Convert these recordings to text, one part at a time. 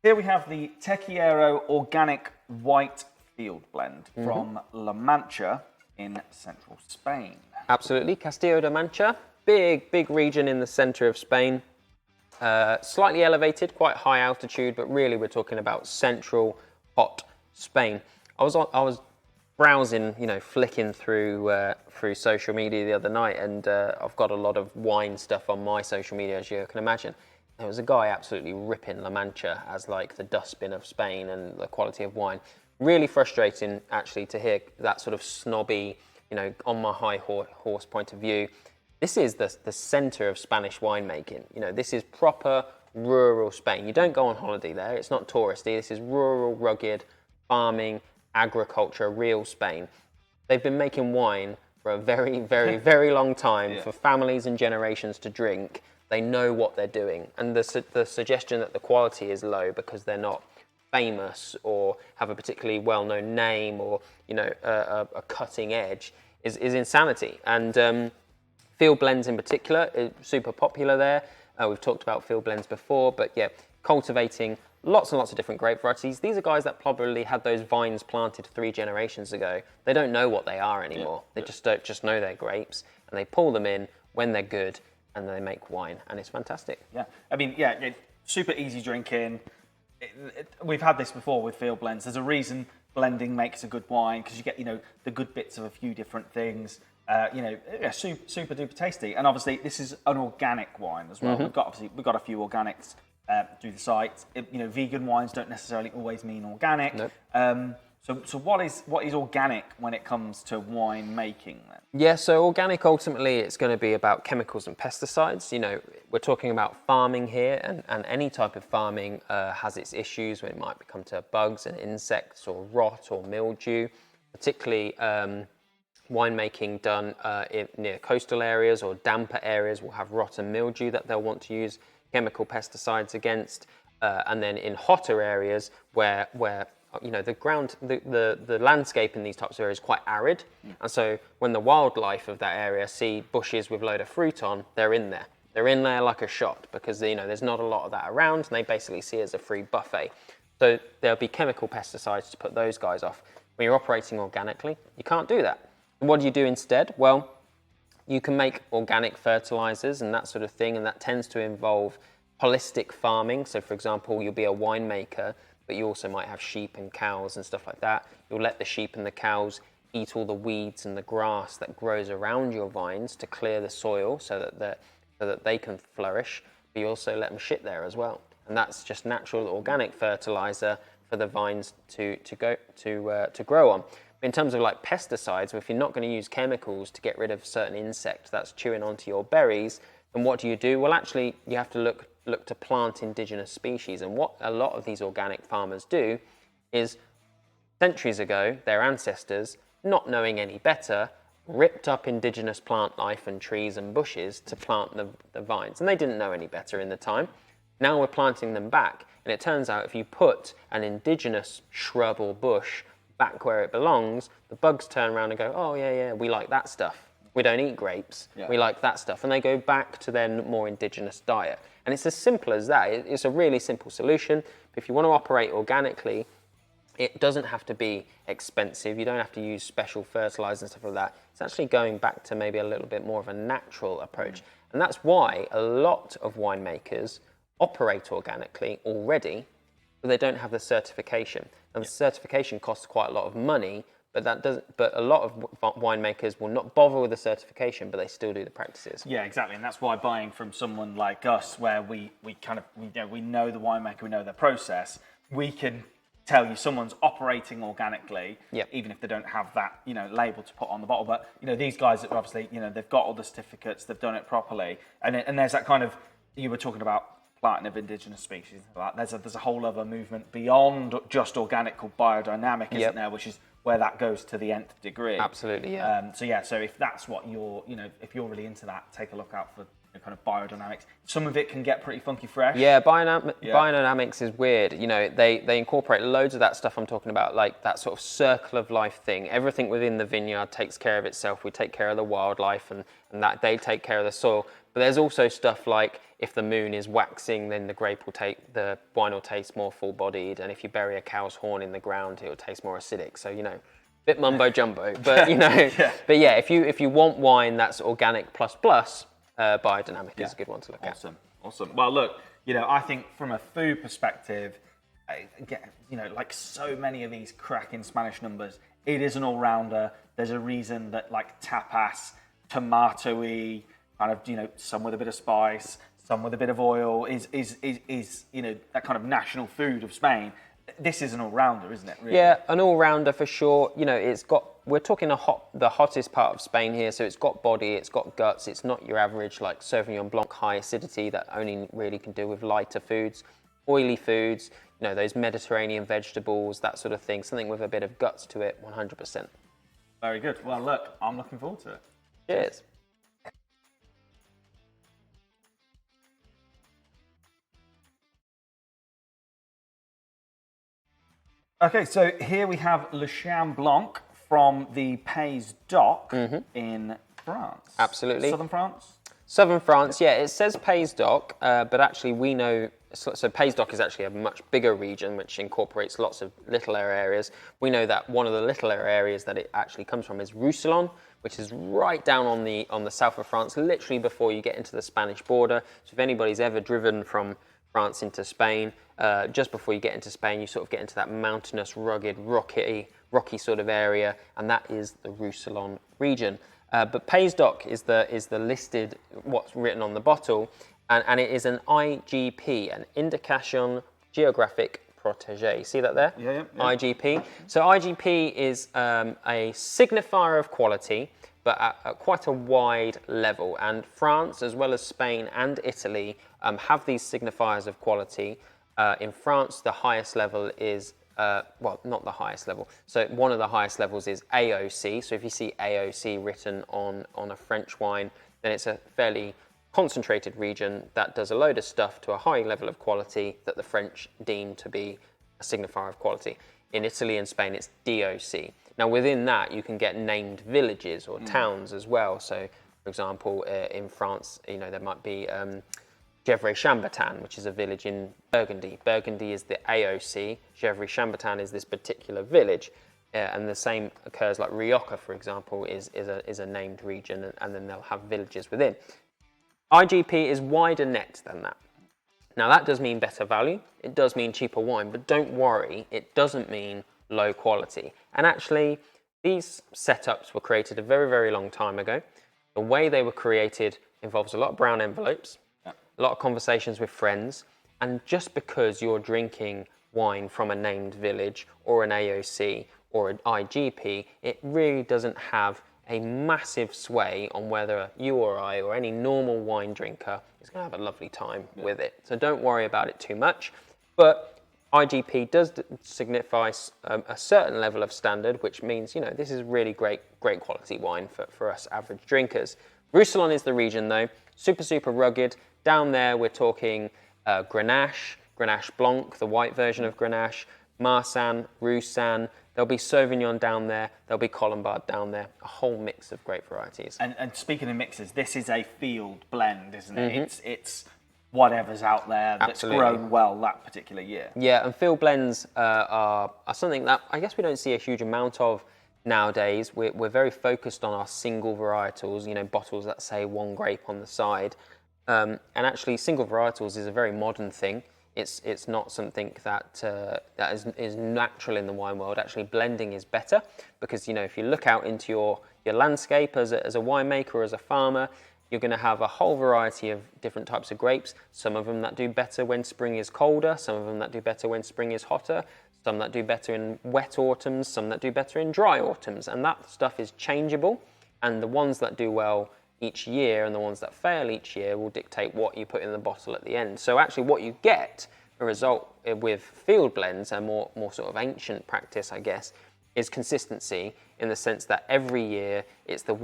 Here we have the Tequiero Organic White Field Blend from La Mancha in central Spain. Absolutely, Castilla-La Mancha, big region in the centre of Spain. Slightly elevated, quite high altitude, but really we're talking about central, hot Spain. I was browsing, flicking through social media the other night, and I've got a lot of wine stuff on my social media, as you can imagine. There was a guy absolutely ripping La Mancha as like the dustbin of Spain and the quality of wine. Really frustrating, actually, to hear that sort of snobby, on my high horse point of view. This is the centre of Spanish winemaking. This is proper rural Spain. You don't go on holiday there. It's not touristy. This is rural, rugged, farming, agriculture, real Spain. They've been making wine for a very, very, very long time for families and generations to drink. They know what they're doing. And the suggestion that the quality is low because they're not famous or have a particularly well-known name or, a cutting edge is insanity. And field blends in particular is super popular there. We've talked about field blends before, but yeah, cultivating lots and lots of different grape varieties. These are guys that probably had those vines planted 3 generations ago. They don't know what they are anymore. They just don't just know they're grapes, and they pull them in when they're good, and they make wine, and it's fantastic. Yeah, I mean, super easy drinking. We've had this before with field blends. There's a reason blending makes a good wine, because you get, the good bits of a few different things. Super duper tasty. And obviously, this is an organic wine as well. We've got a few organics through the site. Vegan wines don't necessarily always mean organic. Nope. So what is organic when it comes to wine making then? Yeah, so organic, ultimately, it's going to be about chemicals and pesticides. We're talking about farming here, and any type of farming has its issues when it might come to bugs and insects or rot or mildew, particularly winemaking done near coastal areas or damper areas will have rot and mildew that they'll want to use chemical pesticides against. And then in hotter areas where the ground, the landscape in these types of areas is quite arid. And so when the wildlife of that area see bushes with a load of fruit on, they're in there. They're in there like a shot because, there's not a lot of that around, and they basically see it as a free buffet. So there'll be chemical pesticides to put those guys off. When you're operating organically, you can't do that. And what do you do instead? Well, you can make organic fertilizers and that sort of thing, and that tends to involve holistic farming. So, for example, you'll be a winemaker, but you also might have sheep and cows and stuff like that. You'll let the sheep and the cows eat all the weeds and the grass that grows around your vines to clear the soil so that they can flourish, but you also let them shit there as well. And that's just natural organic fertilizer for the vines to grow on. In terms of like pesticides, if you're not going to use chemicals to get rid of certain insect that's chewing onto your berries, then what do? Well, actually, you have to look to plant indigenous species. And what a lot of these organic farmers do is, centuries ago, their ancestors, not knowing any better, ripped up indigenous plant life and trees and bushes to plant the vines. And they didn't know any better in the time. Now we're planting them back. And it turns out if you put an indigenous shrub or bush back where it belongs, the bugs turn around and go, oh, yeah, we like that stuff. We don't eat grapes. Yeah. We like that stuff. And they go back to their more indigenous diet. And it's as simple as that. It's a really simple solution. But if you want to operate organically, it doesn't have to be expensive. You don't have to use special fertilizers and stuff like that. It's actually going back to maybe a little bit more of a natural approach. And that's why a lot of winemakers operate organically already, but they don't have the certification. And the certification costs quite a lot of money, but a lot of winemakers will not bother with the certification, but they still do the practices. Yeah, exactly, and that's why buying from someone like us, where we know the winemaker, we know their process, we can tell you someone's operating organically, even if they don't have that label to put on the bottle. But these guys are obviously they've got all the certificates, they've done it properly, and there's that kind of, you were talking about planting of indigenous species. There's a whole other movement beyond just organic called biodynamic, isn't there? Which is where that goes to the nth degree. Absolutely, yeah. So if that's what you're, if you're really into that, take a look out for kind of biodynamics. Some of it can get pretty funky fresh. Yeah, biodynamics is weird. They incorporate loads of that stuff I'm talking about, like that sort of circle of life thing. Everything within the vineyard takes care of itself. We take care of the wildlife, and that they take care of the soil. But there's also stuff like if the moon is waxing, then the wine will taste more full-bodied, and if you bury a cow's horn in the ground, it will taste more acidic. So, you know, bit mumbo jumbo, but you know, but yeah, if you want wine that's organic plus biodynamic is a good one to look at. Awesome. Well, look, you know, I think from a food perspective, you know, like so many of these cracking Spanish numbers, it is an all-rounder. There's a reason that like tapas, tomato-y, kind of, you know, some with a bit of spice, some with a bit of oil, is you know, that kind of national food of Spain. This is an all-rounder, isn't it? Really? Yeah, an all-rounder for sure. You know, we're talking the hottest part of Spain here, so it's got body, it's got guts. It's not your average like Sauvignon Blanc high acidity that only really can deal with lighter foods, oily foods. You know, those Mediterranean vegetables, that sort of thing. Something with a bit of guts to it, 100%. Very good. Well, look, I'm looking forward to it. Cheers. Okay, so here we have Le Chien Blanc from the Pays d'Oc in France. Absolutely. Southern France? Southern France, yeah. It says Pays d'Oc, but actually we know... So Pays d'Oc is actually a much bigger region which incorporates lots of littler areas. We know that one of the littler areas that it actually comes from is Roussillon, which is right down on the south of France, literally before you get into the Spanish border. So if anybody's ever driven from France into Spain, just before you get into Spain, you sort of get into that mountainous, rugged, rocky sort of area, and that is the Roussillon region. But Pays d'Oc is the listed, what's written on the bottle, and it is an IGP, an Indication Geographique Protégée. See that there? Yeah. IGP. So IGP is a signifier of quality, but at quite a wide level. And France, as well as Spain and Italy, have these signifiers of quality. In France, the highest level is, well, not the highest level. So one of the highest levels is AOC. So if you see AOC written on a French wine, then it's a fairly concentrated region that does a load of stuff to a high level of quality that the French deem to be a signifier of quality. In Italy and Spain, it's DOC. Now, within that, you can get named villages or towns as well. So, for example, in France, you know, there might be Gevrey-Chambertin, which is a village in Burgundy. Burgundy is the AOC. Gevrey-Chambertin is this particular village. And the same occurs, like Rioja, for example, is a named region, and then they'll have villages within. IGP is wider net than that. Now, that does mean better value. It does mean cheaper wine, but don't worry, it doesn't mean low quality. And actually, these setups were created a very, very long time ago. The way they were created involves a lot of brown envelopes, a lot of conversations with friends, and just because you're drinking wine from a named village or an AOC or an IGP, it really doesn't have a massive sway on whether you or I or any normal wine drinker is going to have a lovely time with it. So don't worry about it too much. But IGP does signify a certain level of standard, which means, you know, this is really great quality wine for us average drinkers. Roussillon is the region though, super rugged. Down there we're talking Grenache Blanc, the white version of Grenache, Marsanne, Roussanne. There'll be Sauvignon down there, there'll be Colombard down there, a whole mix of great varieties. And speaking of mixes, this is a field blend, isn't it? It's whatever's out there that's grown well that particular year. Yeah, and field blends are something that I guess we don't see a huge amount of nowadays. We're very focused on our single varietals, you know, bottles that say one grape on the side. And actually, single varietals is a very modern thing. It's not something that is natural in the wine world. Actually, blending is better because, you know, if you look out into your landscape as a winemaker, as a farmer, you're going to have a whole variety of different types of grapes. Some of them that do better when spring is colder, some of them that do better when spring is hotter, some that do better in wet autumns, some that do better in dry autumns. And that stuff is changeable. And the ones that do well each year and the ones that fail each year will dictate what you put in the bottle at the end. So actually what you get, a result with field blends, a more sort of ancient practice, I guess, is consistency in the sense that every year it's the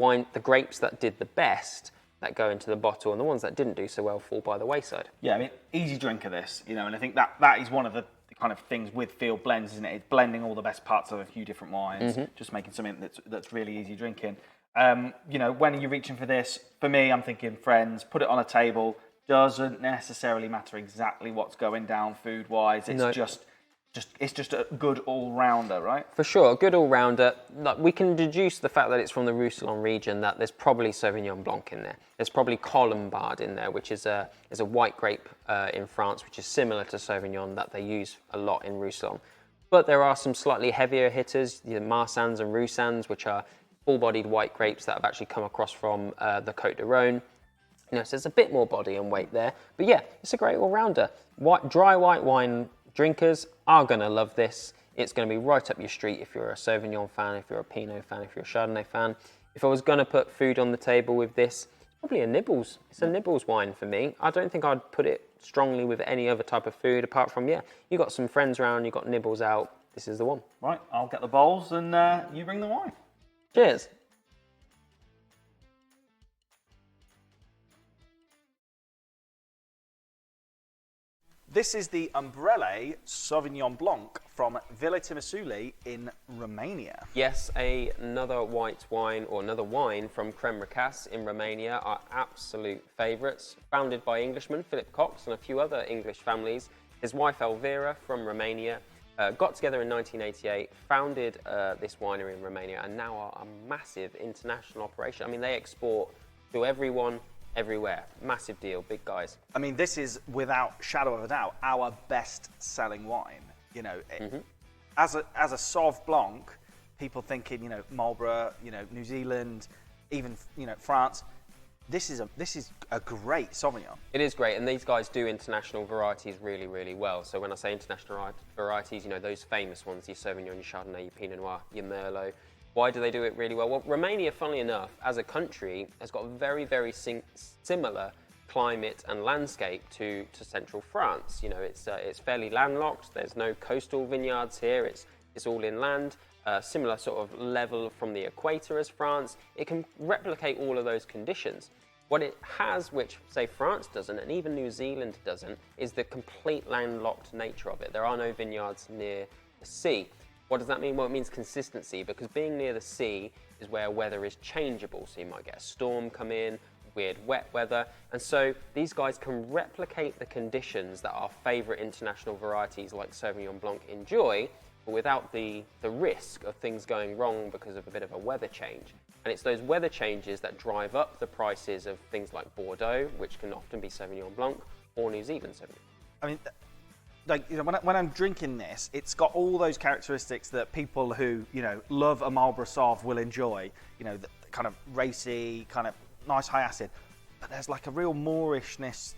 grapes that did the best that go into the bottle, and the ones that didn't do so well fall by the wayside. Yeah, I mean, easy drink of this, you know, and I think that is one of the kind of things with field blends, isn't it? It's blending all the best parts of a few different wines, just making something that's really easy drinking. You know, when are you reaching for this? For me, I'm thinking friends, put it on a table, doesn't necessarily matter exactly what's going down food-wise. It's No. just a good all-rounder, right? For sure, a good all-rounder. Like, we can deduce the fact that it's from the Roussillon region that there's probably Sauvignon Blanc in there. There's probably Colombard in there, which is a white grape in France, which is similar to Sauvignon that they use a lot in Roussillon. But there are some slightly heavier hitters, the Marsans and Roussins, which are full-bodied white grapes that have actually come across from the Côte de Rhône. So there's a bit more body and weight there. But yeah, it's a great all-rounder. Dry white wine drinkers are going to love this. It's going to be right up your street if you're a Sauvignon fan, if you're a Pinot fan, if you're a Chardonnay fan. If I was going to put food on the table with this, it's probably a Nibbles. It's a Nibbles wine for me. I don't think I'd put it strongly with any other type of food apart from, you got some friends around, you got Nibbles out. This is the one. Right, I'll get the bowls and you bring the wine. Cheers. This is the Umbrelle Sauvignon Blanc from Villa Timosuli in Romania. Yes, another white wine, or another wine from Crème Racasse in Romania, our absolute favourites. Founded by Englishmen, Philip Cox, and a few other English families. His wife Elvira from Romania got together in 1988, founded this winery in Romania, and now are a massive international operation. I mean, they export to everyone, everywhere. Massive deal, big guys. I mean, this is without shadow of a doubt our best-selling wine. As a Sauv Blanc, people thinking, Marlborough, New Zealand, even France. This is a great Sauvignon. It is great, and these guys do international varieties really, really well. So when I say international varieties, those famous ones, your Sauvignon, your Chardonnay, your Pinot Noir, your Merlot. Why do they do it really well? Well, Romania, funnily enough, as a country, has got a very, very similar climate and landscape to central France. It's fairly landlocked. There's no coastal vineyards here. It's all inland. Similar sort of level from the equator as France. It can replicate all of those conditions. What it has, which say France doesn't, and even New Zealand doesn't, is the complete landlocked nature of it. There are no vineyards near the sea. What does that mean? Well, it means consistency, because being near the sea is where weather is changeable. So you might get a storm come in, weird wet weather. And so these guys can replicate the conditions that our favorite international varieties like Sauvignon Blanc enjoy, but without the risk of things going wrong because of a bit of a weather change. And it's those weather changes that drive up the prices of things like Bordeaux, which can often be Sauvignon Blanc, or New Zealand Sauvignon. I mean, when I'm drinking this, it's got all those characteristics that people who, love a Marlborough Sauv will enjoy. The kind of racy, kind of nice high acid. But there's like a real Moorishness.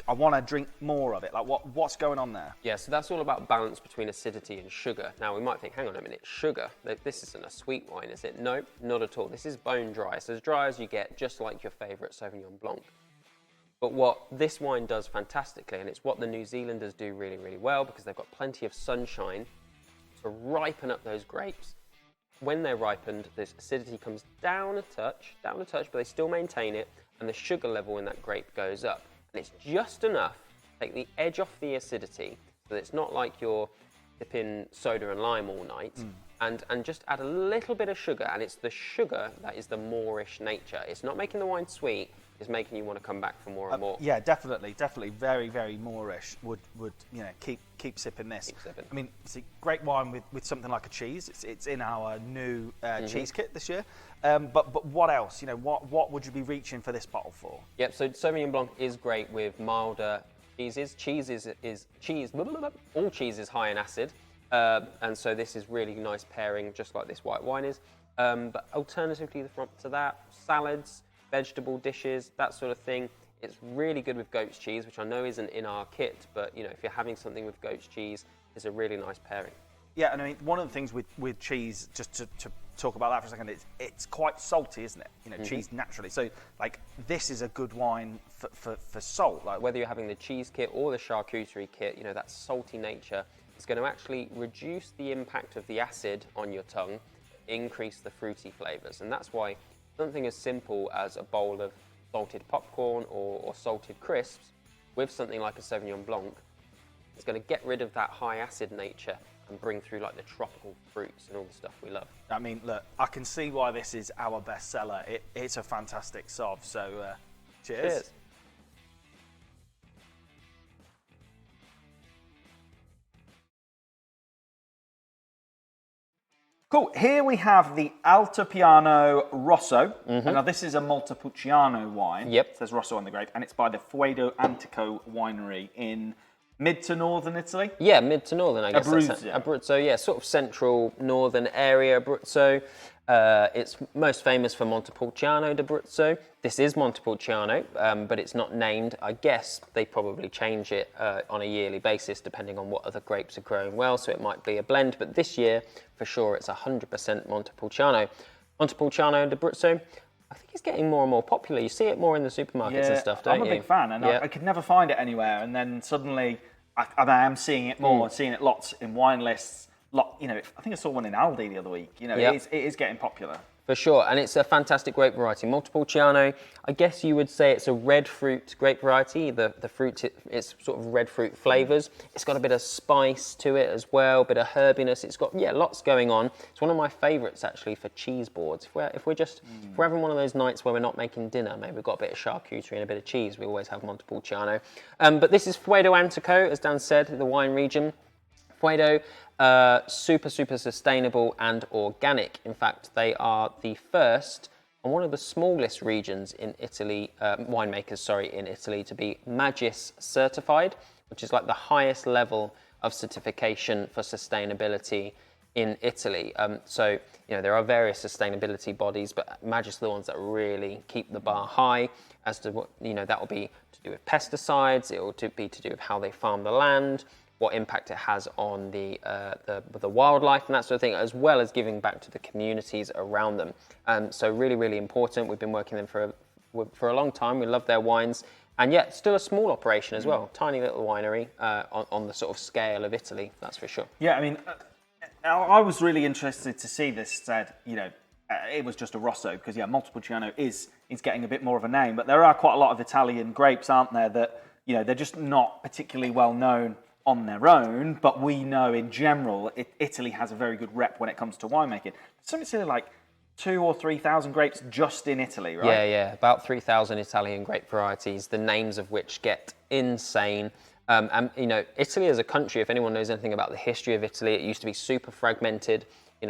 I want to drink more of it. Like, what's going on there? Yeah, so that's all about balance between acidity and sugar. Now, we might think, hang on a minute, sugar? This isn't a sweet wine, is it? No, not at all. This is bone dry. It's as dry as you get, just like your favourite Sauvignon Blanc. But what this wine does fantastically, and it's what the New Zealanders do really, really well, because they've got plenty of sunshine to ripen up those grapes. When they're ripened, this acidity comes down a touch, but they still maintain it, and the sugar level in that grape goes up. And it's just enough to take the edge off the acidity, so that it's not like you're dipping soda and lime all night, and just add a little bit of sugar, and it's the sugar that is the Moorish nature. It's not making the wine sweet, it's making you want to come back for more and more. Yeah, definitely, very, very Moorish. Would keep sipping this. Keep sipping. I mean, it's a great wine with something like a cheese. It's in our new cheese kit this year. But what else? What would you be reaching for this bottle for? Yep. So Sauvignon Blanc is great with milder cheeses. Cheese is cheese. All cheese is high in acid, and so this is really nice pairing, just like this white wine is. But alternatively to that, salads, vegetable dishes, that sort of thing. It's really good with goat's cheese, which I know isn't in our kit, but if you're having something with goat's cheese, it's a really nice pairing. Yeah, and I mean, one of the things with cheese, just to talk about that for a second, it's quite salty, isn't it? Cheese naturally. So, like, this is a good wine for salt. Like, whether you're having the cheese kit or the charcuterie kit, that salty nature is going to actually reduce the impact of the acid on your tongue, increase the fruity flavours, and that's why something as simple as a bowl of salted popcorn or salted crisps with something like a Sauvignon Blanc is going to get rid of that high acid nature and bring through like the tropical fruits and all the stuff we love. I mean, look, I can see why this is our bestseller. It's a fantastic Sauv, so cheers. Cool. Here we have the Altipiano Rosso. And now this is a Montepulciano wine. Yep. It says Rosso on the grape, and it's by the Fuedo Antico winery in mid to northern Italy. Yeah, mid to northern, I guess. Abruzzo. Abruzzo, yeah, sort of central northern area, Abruzzo. It's most famous for Montepulciano d'Abruzzo. This is Montepulciano, but it's not named. I guess they probably change it on a yearly basis depending on what other grapes are growing well, so it might be a blend. But this year, for sure, it's 100% Montepulciano. Montepulciano d'Abruzzo, I think it's getting more and more popular. You see it more in the supermarkets and stuff, don't you? I'm a big fan, and I could never find it anywhere. And then suddenly, I am seeing it more, seeing it lots in wine lists. I think I saw one in Aldi the other week. It is getting popular. For sure, and it's a fantastic grape variety. Montepulciano, I guess you would say it's a red fruit grape variety. The fruit, it's sort of red fruit flavours. It's got a bit of spice to it as well, a bit of herbiness. It's got, lots going on. It's one of my favourites, actually, for cheese boards. If we're having one of those nights where we're not making dinner, maybe we've got a bit of charcuterie and a bit of cheese, we always have Montepulciano. But this is Fuedo Antico, as Dan said, the wine region. Fuedo, super sustainable and organic. In fact, they are the first and one of the smallest regions in Italy, winemakers, in Italy, to be Magis certified, which is like the highest level of certification for sustainability in Italy. There are various sustainability bodies, but Magis are the ones that really keep the bar high as to what, that will be to do with pesticides, it will be to do with how they farm the land, what impact it has on the wildlife and that sort of thing, as well as giving back to the communities around them. So really, really important. We've been working them for a long time. We love their wines. And yet, still a small operation as well. Tiny little winery on the sort of scale of Italy, that's for sure. Yeah, I mean, I was really interested to see this said, it was just a Rosso, because, Montepulciano is getting a bit more of a name. But there are quite a lot of Italian grapes, aren't there, that, they're just not particularly well known on their own, but we know in general Italy has a very good rep when it comes to winemaking. Something silly like 2,000 or 3,000 grapes just in Italy, right? Yeah, about 3,000 Italian grape varieties, the names of which get insane. Italy as a country, if anyone knows anything about the history of Italy, it used to be super fragmented.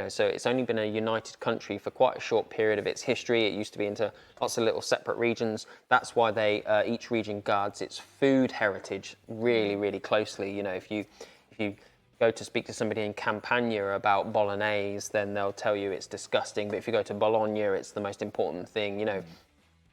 So it's only been a united country for quite a short period of its history. It used to be into lots of little separate regions. That's why each region guards its food heritage really, really closely. If you go to speak to somebody in Campania about bolognese, then they'll tell you it's disgusting. But if you go to Bologna, it's the most important thing.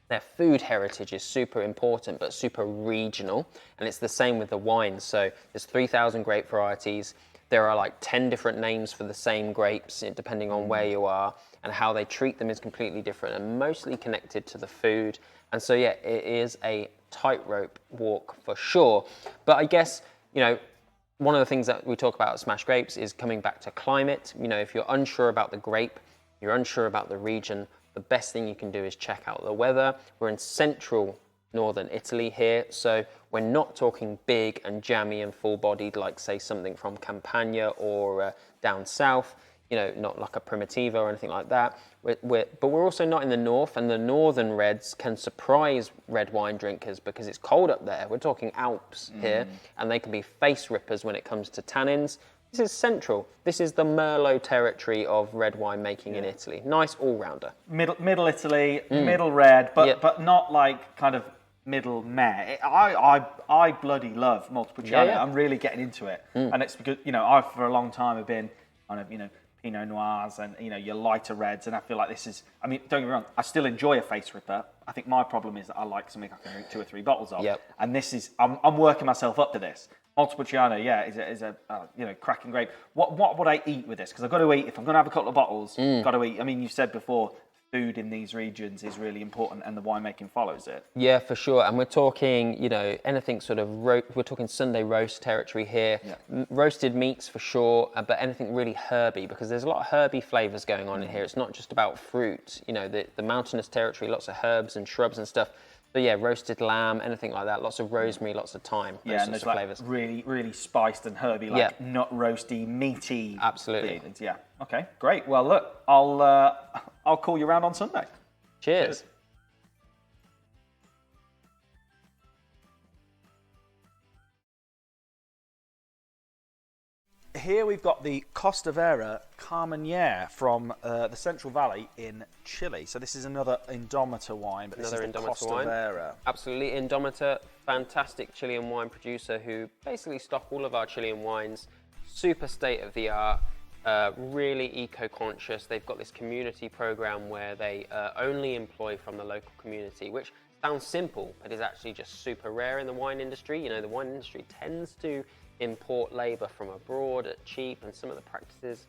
Their food heritage is super important, but super regional. And it's the same with the wines. So there's 3,000 grape varieties. There are like 10 different names for the same grapes, depending on where you are, and how they treat them is completely different and mostly connected to the food. And so, it is a tightrope walk for sure. But I guess, one of the things that we talk about at Smash Grapes is coming back to climate. If you're unsure about the grape, you're unsure about the region, the best thing you can do is check out the weather. We're in central northern Italy here, so we're not talking big and jammy and full-bodied like, say, something from Campania or down south, not like a Primitivo or anything like that. But we're also not in the north, and the northern reds can surprise red wine drinkers because it's cold up there. We're talking Alps here, and they can be face rippers when it comes to tannins. This is central. This is the Merlot territory of red wine making in Italy. Nice all-rounder. Middle Italy, middle red, but not like kind of middle meh. I bloody love Montepulciano. Yeah. I'm really getting into it, and it's because I for a long time have been kind of Pinot Noirs and your lighter reds, and I feel like this is. I mean, don't get me wrong, I still enjoy a face ripper. I think my problem is that I like something I can drink 2 or 3 bottles of, and this is. I'm working myself up to this. Montepulciano, is a cracking grape. What would I eat with this? Because I've got to eat if I'm going to have a couple of bottles. Got to eat. I mean, you said before, food in these regions is really important, and the winemaking follows it. Yeah, for sure. And we're talking, anything sort of we're talking Sunday roast territory here. Yeah. Roasted meats for sure, but anything really herby, because there's a lot of herby flavors going on in here. It's not just about fruit. The mountainous territory, lots of herbs and shrubs and stuff. So roasted lamb, anything like that. Lots of rosemary, lots of thyme. Yeah, and there's like flavors. Really, really spiced and herby, like nut roasty, meaty. Absolutely. Feelings. Yeah. Okay, great. Well, look, I'll call you around on Sunday. Cheers. here we've got the Costa Vera Carmenere from the Central Valley in Chile. So this is another Indomitor wine, but Another this is the Indomitor Costa wine. Vera. Absolutely, Indomitor, fantastic Chilean wine producer who basically stock all of our Chilean wines, super state-of-the-art, really eco-conscious. They've got this community program where they only employ from the local community, which sounds simple, but is actually just super rare in the wine industry. You know, the wine industry tends to import labour from abroad at cheap, and some of the practices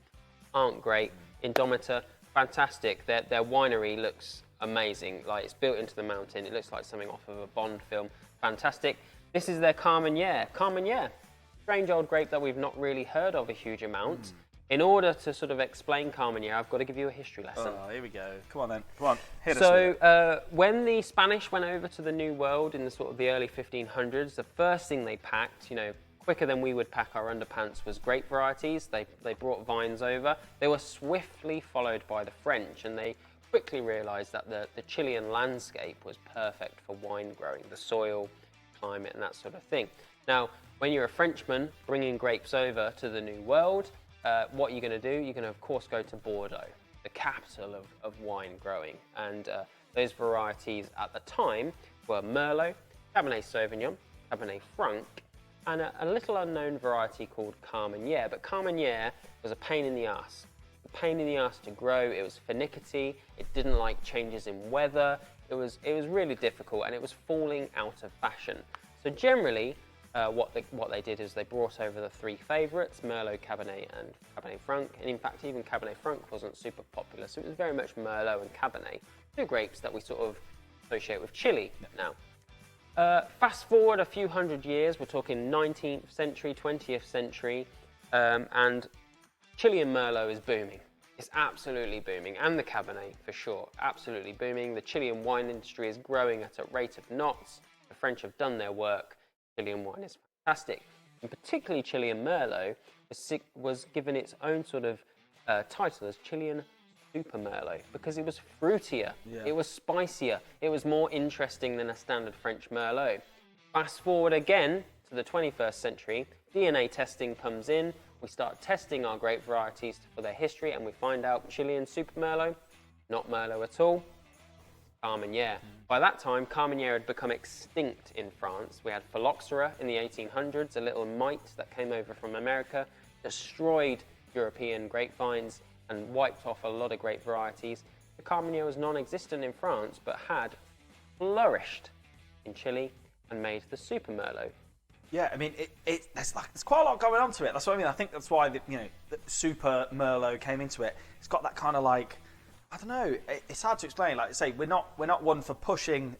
aren't great. Indomitor, fantastic. Their winery looks amazing. Like, it's built into the mountain. It looks like something off of a Bond film. Fantastic. This is their Carmenere. Carmenere, strange old grape that we've not really heard of a huge amount. In order to sort of explain Carmenere, I've got to give you a history lesson. Oh, here we go. Come on then. Come on. Hit us with it. So when the Spanish went over to the New World in the sort of the early 1500s, the first thing they packed, you know, quicker than we would pack our underpants, was grape varieties. They brought vines over. They were swiftly followed by the French, and they quickly realized that the Chilean landscape was perfect for wine growing, the soil, climate, and that sort of thing. Now, when you're a Frenchman bringing grapes over to the New World, what you're going to do, you're going to, of course, go to Bordeaux, the capital of wine growing. And those varieties at the time were Merlot, Cabernet Sauvignon, Cabernet Franc, and a little unknown variety called Carmenere. But Carmenere was a pain in the ass. A pain in the ass to grow. It was finicky. It didn't like changes in weather. It was really difficult, and it was falling out of fashion. So generally, what they did is they brought over the three favourites, Merlot, Cabernet, and Cabernet Franc. And in fact, even Cabernet Franc wasn't super popular, so it was very much Merlot and Cabernet, two grapes that we sort of associate with Chile now. Fast forward a few hundred years, we're talking 19th century, 20th century, and Chilean Merlot is booming. It's absolutely booming, and the Cabernet for sure, absolutely booming. The Chilean wine industry is growing at a rate of knots. The French have done their work. Chilean wine is fantastic, and particularly Chilean Merlot was given its own sort of title as Chilean Super Merlot because it was fruitier, it was spicier, it was more interesting than a standard French Merlot. Fast forward again to the 21st century, DNA testing comes in, we start testing our grape varieties for their history, and we find out Chilean Super Merlot, not Merlot at all, Carmenere. By that time, Carmenere had become extinct in France. We had Phylloxera in the 1800s, a little mite that came over from America, destroyed European grapevines and wiped off a lot of grape varieties. The Carmenere was non-existent in France, but had flourished in Chile and made the Super Merlot. Yeah, I mean, there's quite a lot going on to it. That's what I mean. I think that's why the Super Merlot came into it. It's got that kind of like, I don't know. It's hard to explain. Like I say, we're not one for pushing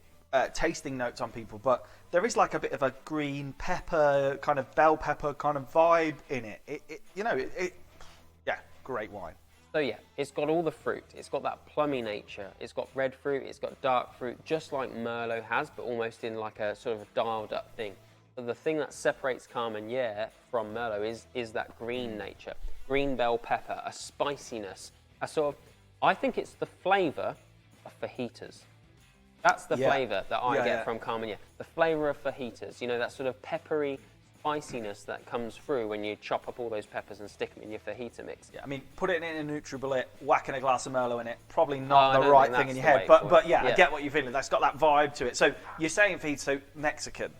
tasting notes on people, but there is like a bit of a green pepper, kind of bell pepper kind of vibe in it. Yeah, great wine. So yeah, it's got all the fruit. It's got that plummy nature. It's got red fruit. It's got dark fruit, just like Merlot has, but almost in like a sort of a dialed up thing. But the thing that separates Carmenere from Merlot is that green nature, green bell pepper, a spiciness, a sort of. I think it's the flavour of fajitas. That's the flavour that I get from Carmenere. The flavour of fajitas, you know, that sort of peppery spiciness that comes through when you chop up all those peppers and stick them in your fajita mix. Yeah, I mean, put it in a NutriBullet, whacking a glass of Merlot in it, probably not the right thing in your head. But yeah, I get what you're feeling. That's got that vibe to it. So you're saying fajita, so Mexican.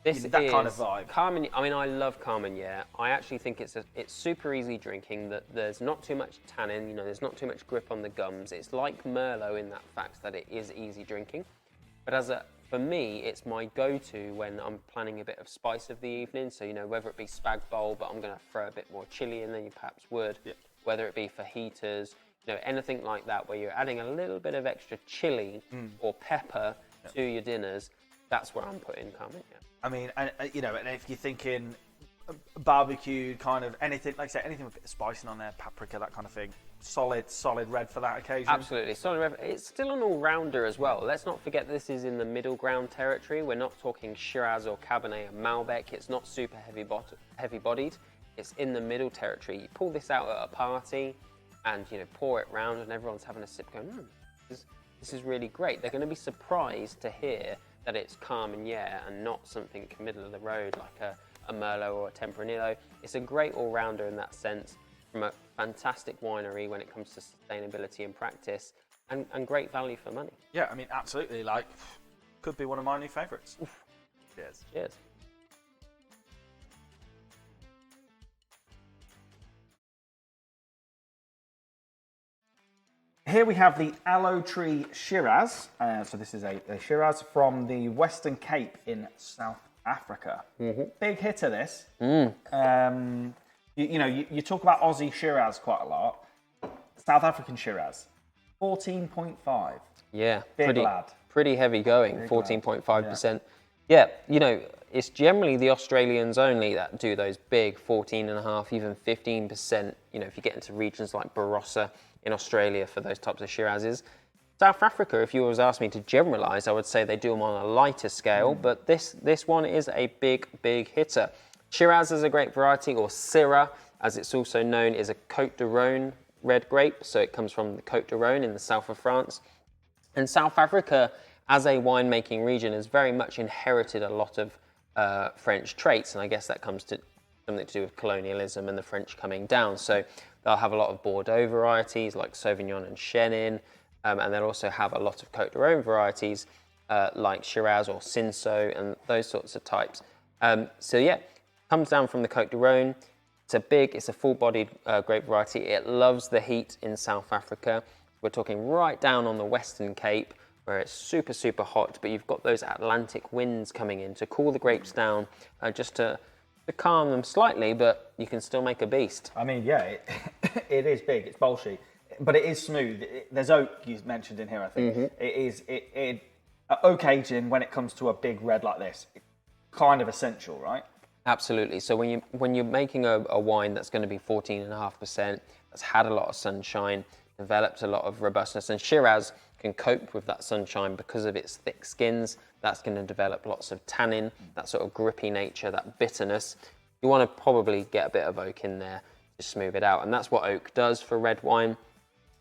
This that is kind of vibe. Carmenere. I mean, I love Carmenere. I actually think it's super easy drinking. That there's not too much tannin. You know, there's not too much grip on the gums. It's like Merlot in that fact that it is easy drinking. But for me, it's my go-to when I'm planning a bit of spice of the evening. So, you know, whether it be spag bowl, but I'm going to throw a bit more chili in than you perhaps would. Yeah. Whether it be fajitas, you know, anything like that, where you're adding a little bit of extra chili or pepper to your dinners. That's where I'm putting Carmenere. I mean, and if you're thinking barbecue, kind of anything, like I say, anything with a bit of spicing on there, paprika, that kind of thing, solid red for that occasion. Absolutely, solid red. It's still an all-rounder as well. Let's not forget this is in the middle ground territory. We're not talking Shiraz or Cabernet or Malbec. It's not super heavy-bodied. It's in the middle territory. You pull this out at a party and, you know, pour it round and everyone's having a sip going, this is really great. They're going to be surprised to hear that it's Carmenere and not something middle of the road like a Merlot or a Tempranillo. It's a great all-rounder in that sense, from a fantastic winery when it comes to sustainability and practice, and great value for money. Yeah, I mean, absolutely. Like, could be one of my new favourites. Cheers. Cheers. Here we have the Aloe Tree Shiraz. So this is a Shiraz from the Western Cape in South Africa. Big hitter, this. You talk about Aussie Shiraz quite a lot. South African Shiraz, 14.5. Yeah, big lad. Pretty heavy going, 14.5%. Yeah, it's generally the Australians only that do those big 14.5, even 15%. If you get into regions like Barossa in Australia for those types of Shirazes. South Africa, if you was asked me to generalise, I would say they do them on a lighter scale, but this one is a big hitter. Shiraz is a grape variety, or Syrah, as it's also known, is a Côte de Rhône red grape, so it comes from the Côte de Rhône in the south of France. And South Africa, as a winemaking region, has very much inherited a lot of French traits, and I guess that comes to something to do with colonialism and the French coming down. So they'll have a lot of Bordeaux varieties like Sauvignon and Chenin, and they'll also have a lot of Côte de Rhône varieties like Shiraz or Cinsault and those sorts of types. Comes down from the Côte de Rhône. It's a full-bodied grape variety. It loves the heat in South Africa. We're talking right down on the Western Cape where it's super hot, but you've got those Atlantic winds coming in to cool the grapes down, just to calm them slightly, but you can still make a beast. I mean, yeah, it is big, it's bolshy, but it is smooth. There's oak you mentioned in here, I think. Oak aging, when it comes to a big red like this, kind of essential, right? Absolutely. So when you're making a wine that's going to be 14.5%, that's had a lot of sunshine, developed a lot of robustness, and Shiraz can cope with that sunshine because of its thick skins. That's going to develop lots of tannin, that sort of grippy nature, that bitterness. You want to probably get a bit of oak in there to smooth it out, and that's what oak does for red wine.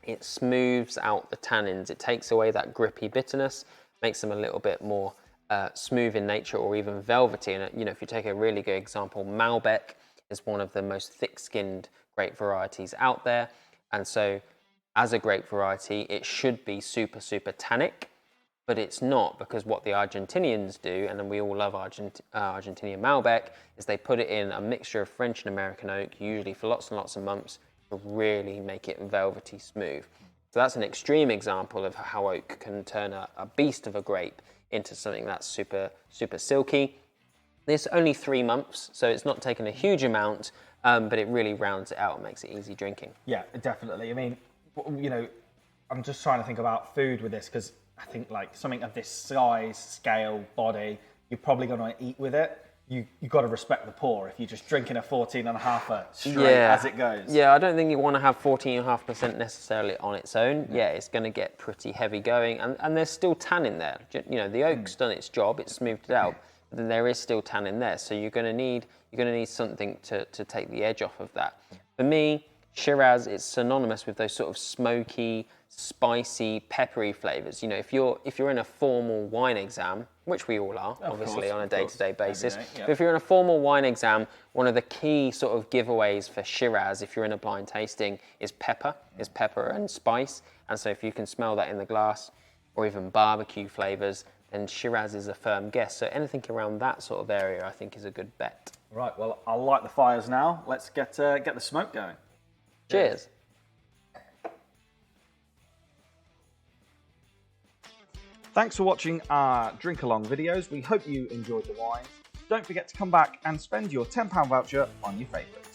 It smooths out the tannins. It takes away that grippy bitterness, makes them a little bit more smooth in nature, or even velvety. And if you take a really good example, Malbec is one of the most thick-skinned grape varieties out there, and so as a grape variety, it should be super tannic, but it's not, because what the Argentinians do, and then we all love Argentinian Malbec, is they put it in a mixture of French and American oak, usually for lots and lots of months, to really make it velvety smooth. So that's an extreme example of how oak can turn a beast of a grape into something that's super silky. This only 3 months, so it's not taken a huge amount, but it really rounds it out and makes it easy drinking. Yeah, definitely. I mean, I'm just trying to think about food with this, because I think like something of this size, scale, body, you're probably going to eat with it. You've got to respect the pour if you're just drinking a 14.5 straight as it goes. Yeah, I don't think you want to have 14.5% necessarily on its own. Yeah, it's going to get pretty heavy going, and there's still tannin there. The oak's done its job, it's smoothed it out, but then there is still tannin there. So you're going to need something to take the edge off of that. For me, Shiraz is synonymous with those sort of smoky, spicy, peppery flavors. If you're in a formal wine exam, which we all are, obviously, on a day-to-day basis, but if you're in a formal wine exam, one of the key sort of giveaways for Shiraz, if you're in a blind tasting, is pepper and spice. And so if you can smell that in the glass, or even barbecue flavors, then Shiraz is a firm guess. So anything around that sort of area, I think, is a good bet. Right, well, I'll light the fires now. Let's get the smoke going. Cheers. Thanks for watching our drink along videos. We hope you enjoyed the wine. Don't forget to come back and spend your £10 voucher on your favourites.